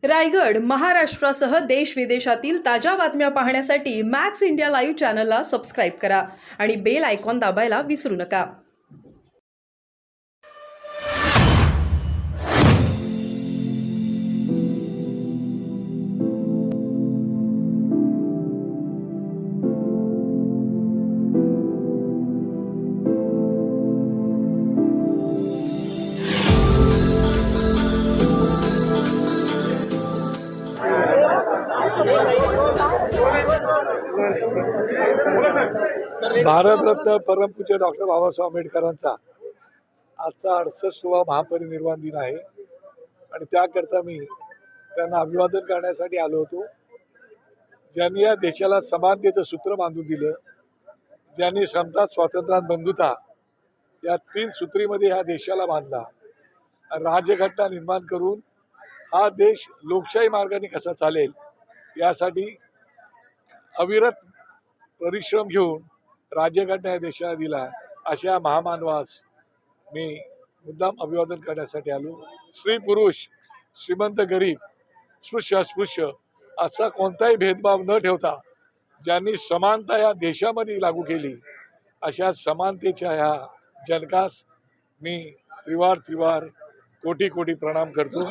रायगड, महाराष्ट्रासह देश विदेशातील ताज्या बातम्या पाहण्यासाठी मॅक्स इंडिया लाईव्ह चॅनलला सबस्क्राईब करा आणि बेल आयकॉन दाबायला विसरू नका. भारतरत्न परमपूज्य डॉक्टर बाबासाहेब आंबेडकरांचा आजचा 68वा महापरिनिर्वाण दिन आहे आणि त्याकरता मी त्यांना अभिवादन करण्यासाठी आलो होतो. ज्यांनी या देशाला समानतेचं सूत्र बांधून दिलं, ज्यांनी समता, स्वातंत्र्य, बंधुता या 3 सूत्रीमध्ये ह्या देशाला बांधला, राज्यघटना निर्माण करून हा देश लोकशाही मार्गाने कसा चालेल यासाठी अविरत परिश्रम घेऊन राज्यघटना या देशाला दिला. अशा महामानवास मी मुद्दाम अभिवादन करण्यासाठी आलो. स्त्री पुरुष, श्रीमंत गरीब, स्पृश्य अस्पृश्य असा कोणताही भेदभाव न ठेवता ज्यांनी समानता या देशामध्ये लागू केली, अशा समानतेच्या ह्या जनकास मी त्रिवार कोटी प्रणाम करतो.